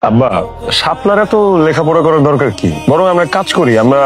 আব্বা, শাপলার এত লেখাপড়া করার দরকার কি? বরং আমরা কাজ করি, আমরা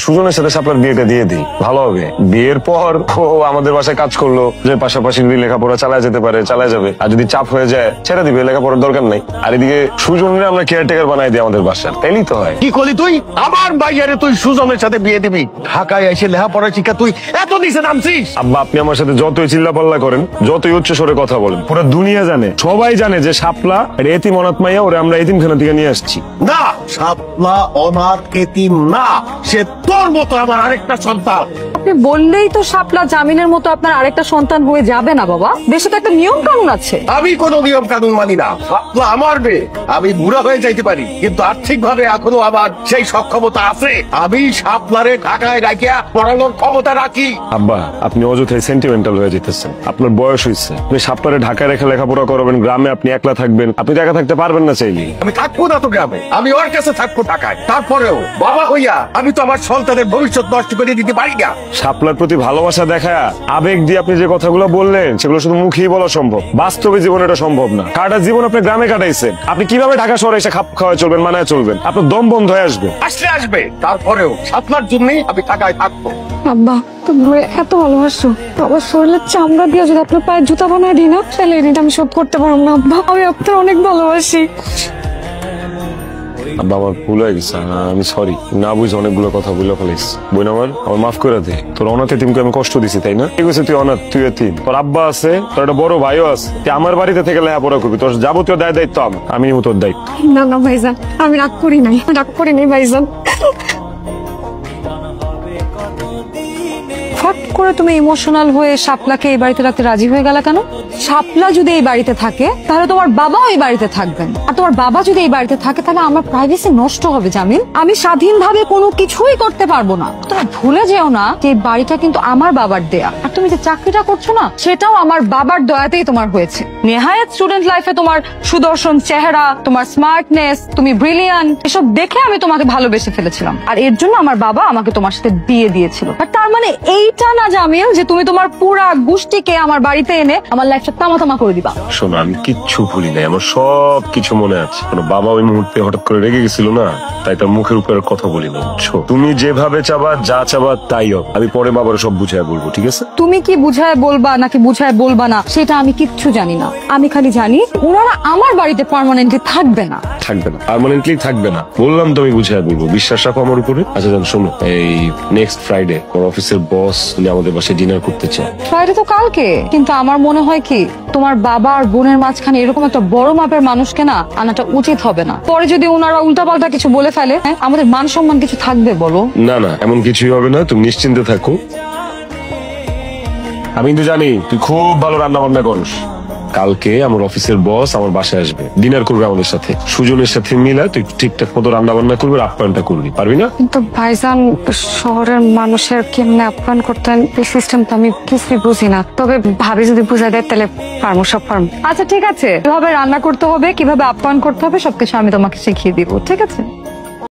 সুজনের সাথে শাপলার বিয়েটা দিয়ে দিই, ভালো হবে। বিয়ের পর ও আমাদের বাসায় কাজ করলো, যে পাশাপাশি যদি লেখাপড়া চালায় যেতে পারে চালায় যাবে, আর যদি চাপ হয়ে যায় ছেড়ে দিবে, লেখাপড়ার দরকার নাই। আর এদিকে সুজনের আমরা কেয়ারটেকার বানাই দিই আমাদের বাসার, তাইলেই তো হয়। কি করলি তুই? আমার ভাইয়ারে তুই সুজনের সাথে বিয়ে দিবি? ঢাকায় এসে লেখাপড়া শিক্ষা তুই এত নিচে নামছিস? আব্বা, আপনি আমার সাথে যতই চিল্লাপাল্লা করেন, যতই উচ্চ স্বরে কথা বলেন, পুরো দুনিয়া জানে, সবাই জানে যে শাপলা এতিম অনাথ মাইয়া, ওরে আমরা এতিমখানা থেকে নিয়ে আসছি। না, শাপলা অনাথ এতিম না, সে তোর মতো আমার আরেকটা সন্তান। আপনি বললেই তো শাপলা জামিনের মতো আপনার আরেকটা সন্তান হয়ে যাবে না বাবা? দেশে তো একটা নিয়ম কানুন আছে। আমি কোনো নিয়ম কানুন মানি না। শাপলা আমার মেয়ে, আমি বুড়া হয়ে যাইতে পারি, কিন্তু আর্থিক ভাবে এখনো আমার সেই সক্ষমতা আছে। আমি শাপলারে ঢাকায় রাখিয়া পড়ানোর ক্ষমতা রাখি। আব্বা, আপনি অযথাই সেন্টিমেন্টাল হয়ে যেতেছেন। আপনার বয়স হয়েছে, আপনি শাপলারে ঢাকায় রেখে লেখাপড়া করবেন, গ্রামে আপনি একলা থাকবেন, আপনি তো একা থাকতে পারবেন না চাইলেই। আমি থাকবো না তো গ্রামে, আমি ওর কাছে থাকবো ঢাকায়। তারপরেও বাবা হইয়া আমি তো আমার সন্তানের ভবিষ্যৎ নষ্ট করে দিতে পারি না। শাপলার প্রতি ভালোবাসা দেখায় আবেগ দিয়ে আপনি যে কথাগুলো বললেন, সেগুলো শুধু মুখেই বলা সম্ভব, বাস্তবে জীবনে এটা সম্ভব না। কাটা জীবন আপনি গ্রামে কাটাইছেন, আপনি কিভাবে ঢাকা শহরে এসে খাপ খাওয়ায় চলবেন, মানায় চলবেন? আপনার দম বন্ধ হয়ে আসবে। আসবে, তারপরেও শাপলার জন্যই আমি ঢাকায় থাকবো। আব্বা, তুমি এত ভালোবাসো, বাবার শরীরের চামড়া দিয়ে যদি আপনার পায়ে জুতা বানায় দিই না, তাহলে এটা আমি শোধ করতে পারবো না। আব্বা, আমি আপনার অনেক ভালোবাসি। আব্বা, আমার ভুল হয়ে গেছে, আমি সরি। না বুঝে অনেকগুলো কথা বলে ফেলেছি। বোন আমার মাফ করে দে। তোর অনাথ এতিমকে আমি কষ্ট দিছি, তাই না? ঠিক আছে, তুই অনাথ, তুই এতিম, তোর আব্বা আছে, তোর একটা বড় ভাইও আছে। তুই আমার বাড়িতে থেকে লেখাপড়া করবি, তোর যাবতীয় দায়িত্ব আমি নিব, তোর দায়িত্ব। না না ভাইজান, আমি রাগ করি নাই, রাগ করি নাই ভাইজান। ফট করে তুমি ইমোশনাল হয়ে শাপলাকে এই বাড়িতে রাখতে রাজি হয়ে গেল কেন? শাপলা যদি এই বাড়িতে থাকে তাহলে তোমার বাবাও এই বাড়িতে থাকবেন, আর তোমার বাবা যদি এই বাড়িতে থাকে তাহলে আমার প্রাইভেসি নষ্ট হবে জামিল। আমি স্বাধীনভাবে কোনো কিছুই করতে পারবো না। তুমি ভুলে যেও না যে এই বাড়িটা কিন্তু আমার বাবার দেয়া, আর তুমি যে চাকরিটা করছো না, সেটাও আমার বাবার দয়াতেই তোমার হয়েছে। নেহায়েত স্টুডেন্ট লাইফে তোমার সুদর্শন চেহারা, তোমার স্মার্টনেস, তুমি ব্রিলিয়ান্ট, এসব দেখে আমি তোমাকে ভালোবেসে ফেলেছিলাম, আর এর জন্য আমার বাবা আমাকে তোমার সাথে বিয়ে দিয়েছিল। আর তার মানে এইটা না জামিল যে তুমি তোমার পুরা গোষ্ঠীকে আমার বাড়িতে এনে আমার লাইফটা তামাতামা করে দিবা। শোনো, আমি কিচ্ছু ভুলি নাই, আমার সব কিছু মনে আছে। বাবা ওই মুহূর্তে হঠাৎ করে রেগে গেছিল না, তাই তার মুখের উপরে কথা বলি না, বুঝছো? তুমি যেভাবে চাবা, যা চাবা তাই হোক, আমি পরে বাবার সব বুঝায় বলবো, ঠিক আছে? তুমি কি বুঝায় বলবা নাকি বুঝায় বলবা না সেটা আমি কিচ্ছু জানি না। আমি খালি জানি ওনারা আমার বাড়িতে পার্মানেন্টলি থাকবে না। থাকবে না, পার্মানেন্টলি থাকবে না, বললাম তো আমি বুঝায় বলবো, বিশ্বাস রাখো আমার উপরে। আচ্ছা জান, শোনো, এই নেক্সট ফ্রাইডে আমার অফিসের বস উনি আমাদের বাসায় ডিনার করতে চায়। ফ্রাইডে তো কালকে, কিন্তু আমার মনে হয় কি তোমার বাবা আর বোনের মাঝখানে এরকম একটা বড় মাপের মানুষকে না আনাটা উচিত হবে না। পরে যদি ওনারা উল্টাপাল্টা কিছু বলে ফেলে, আমাদের মান সম্মান কিছু থাকবে বলো? না না, এমন কিছুই হবে না, তুমি নিশ্চিন্তে থাকো। আমি কিন্তু জানি তুই খুব ভালো রান্না বান্না করিস। কালকে আমার অফিসের বস আমার বাসায় আসবে, ডিনার করবে আমাদের সাথে। সুজনের সাথে মিলা তুই ঠিকঠাক মতো রান্না বান্না করবি, আপ্যায়নটা করবি, পারবি না? কিন্তু ভাইজান, শহরের মানুষের কেমনে আপ্যায়ন করতেন এই সিস্টেম তো আমি কিছুই বুঝি না। তবে ভাবি যদি বুঝাই দেয় তাহলে পারবো, সব পারবো। আচ্ছা ঠিক আছে, কিভাবে রান্না করতে হবে, কিভাবে আপ্যায়ন করতে হবে, সবকিছু আমি তোমাকে শিখিয়ে দিব, ঠিক আছে?